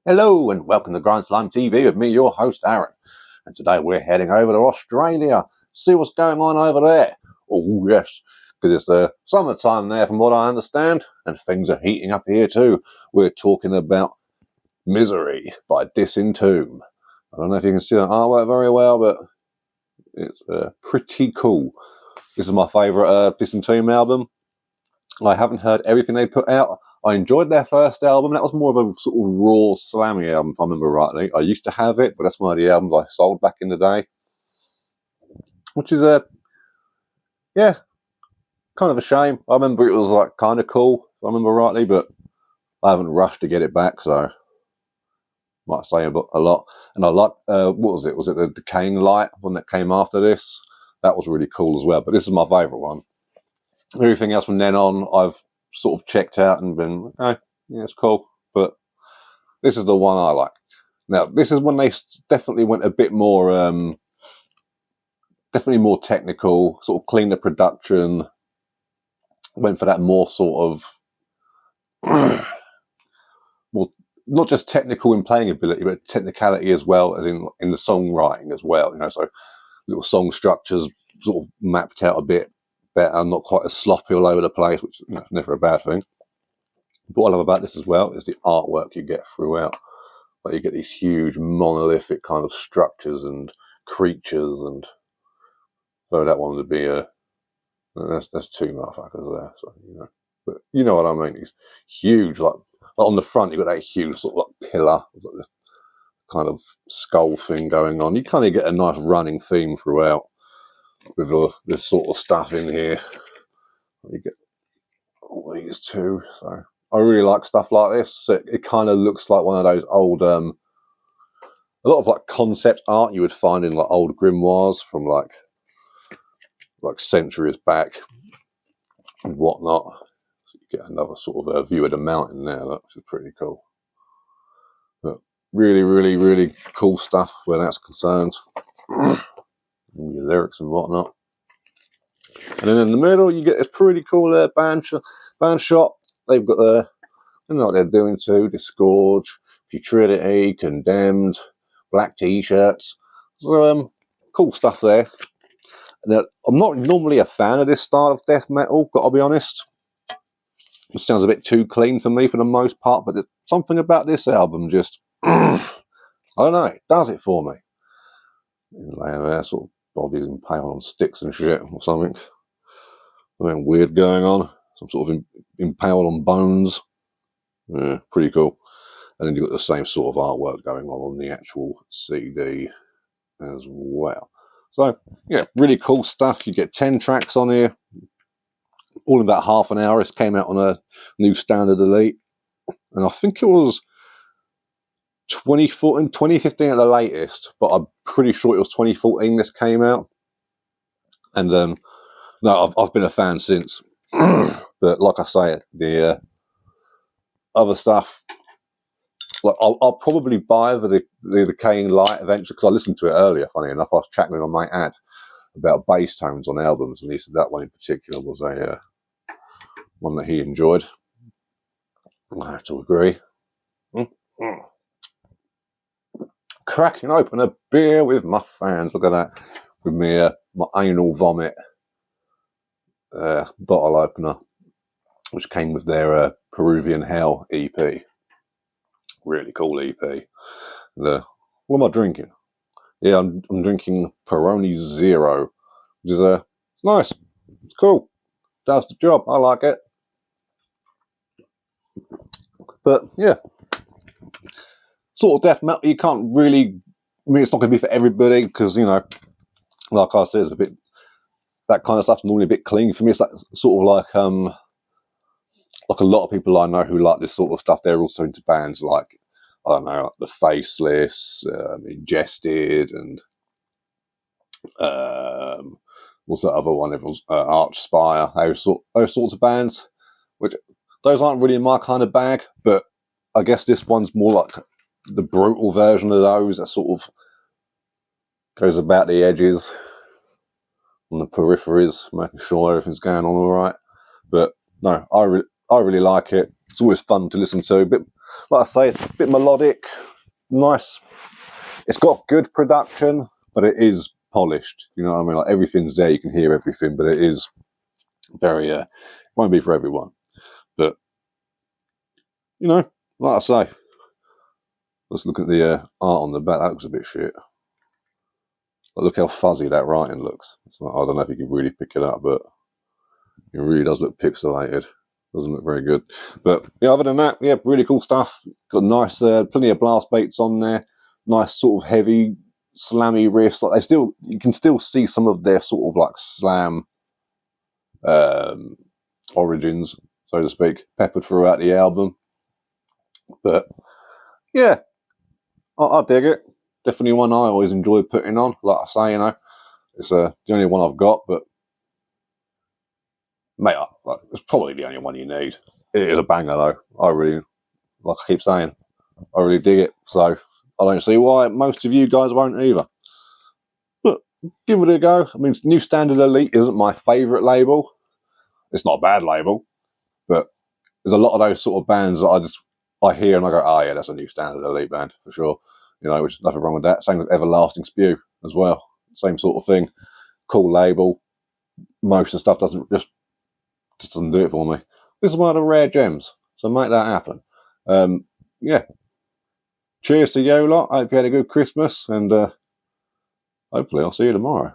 Hello and welcome to GrindslimeTV with me, your host Aaron. And today we're heading over to Australia, see what's going on over there. Oh yes, because it's the summertime there from what I understand, and things are heating up here too. We're talking about Misery by Disentomb. I don't know if you can see that artwork very well, but it's pretty cool. This is my favourite Disentomb album. I haven't heard everything they put out. I enjoyed their first album. That was more of a sort of raw, slammy album, if I remember rightly. I used to have it, but that's one of the albums I sold back in the day. Which is yeah, kind of a shame. I remember it was like kind of cool, if I remember rightly, but I haven't rushed to get it back, so might say a lot. And I like, what was it? Was it the Decaying Light, one that came after this? That was really cool as well, but this is my favourite one. Everything else from then on, I've sort of checked out and been, okay, yeah, it's cool, but this is the one I like. Now, this is when they definitely went a bit more, definitely more technical, sort of cleaner production, went for that more sort of, well, not just technical in playing ability, but technicality as well, as in the songwriting as well, you know, so little song structures sort of mapped out a bit better, not quite as sloppy all over the place, which is never a bad thing. But what I love about this as well is the artwork you get throughout. Like you get these huge monolithic kind of structures and creatures, and so that one would be that's two motherfuckers there. So but you know what I mean. These huge, like on the front, you've got that huge sort of like pillar, like the kind of skull thing going on. You kind of get a nice running theme throughout with all this sort of stuff in here. You get all these too. So I really like stuff like this. So it kind of looks like one of those old, a lot of like concept art you would find in like old grimoires from like centuries back and whatnot. So you get another sort of a view of the mountain there, which is pretty cool. But really, really, really cool stuff where that's concerned. Your lyrics and whatnot. And then in the middle, you get this pretty cool band shot. They've got I don't know what they're doing too. Disgorge, Futility, Condemned, black t-shirts. So, cool stuff there. Now, I'm not normally a fan of this style of death metal, gotta be honest. It sounds a bit too clean for me for the most part, but something about this album just, I don't know, it does it for me. They have their sort of bodies impaled on sticks and shit or something. Something weird going on. Some sort of impaled on bones. Yeah, pretty cool. And then you've got the same sort of artwork going on the actual CD as well. So, yeah, really cool stuff. You get 10 tracks on here, all in about half an hour. This came out on a new standard elite. And I think it was 2015 at the latest, but I'm pretty sure it was 2014 this came out. And no, I've been a fan since. But like I say, the other stuff, like I'll probably buy the Decaying Light eventually, because I listened to it earlier, funny enough. I was chatting with my mate Ad about bass tones on albums, and he said that one in particular was a one that he enjoyed. I have to agree. Cracking open a beer with my fans. Look at that. With me, my anal vomit bottle opener, which came with their Peruvian Hell EP. Really cool EP. And, what am I drinking? Yeah, I'm drinking Peroni Zero, which is it's nice. It's cool. Does the job. I like it. But yeah, sort of death metal. You can't really. I mean, it's not going to be for everybody because like I said, it's a bit that kind of stuff's normally a bit clean for me. It's like sort of like a lot of people I know who like this sort of stuff. They're also into bands like, I don't know, like the Faceless, Ingested, and what's that other one? It was Archspire. Those sorts of bands, which those aren't really my kind of bag. But I guess this one's more like the brutal version of those. That sort of goes about the edges, on the peripheries, making sure everything's going on all right. But no, I really like it. It's always fun to listen to. But like I say, it's a bit melodic, nice. It's got good production, but it is polished. You know what I mean? Like everything's there, you can hear everything, but it is very. Won't be for everyone, but you know, like I say, let's look at the art on the back. That looks a bit shit. But look how fuzzy that writing looks. It's like, I don't know if you can really pick it up, but it really does look pixelated. Doesn't look very good. But yeah, other than that, yeah, really cool stuff. Got nice, plenty of blast baits on there. Nice sort of heavy, slammy riffs. Like you can still see some of their sort of like slam origins, so to speak, peppered throughout the album. But yeah, I dig it. Definitely one I always enjoy putting on. Like I say, you know, it's the only one I've got, but mate, it's probably the only one you need. It is a banger though. I really, like I keep saying, I really dig it. So I don't see why most of you guys won't either. But give it a go. I mean, New Standard Elite isn't my favourite label. It's not a bad label, but there's a lot of those sort of bands that I hear and I go, oh yeah, that's a New Standard Elite band for sure. You know, which is nothing wrong with that. Same with Everlasting Spew as well. Same sort of thing. Cool label. Most of the stuff just doesn't do it for me. This is one of the rare gems, so make that happen. Yeah. Cheers to you lot. I hope you had a good Christmas, and hopefully I'll see you tomorrow.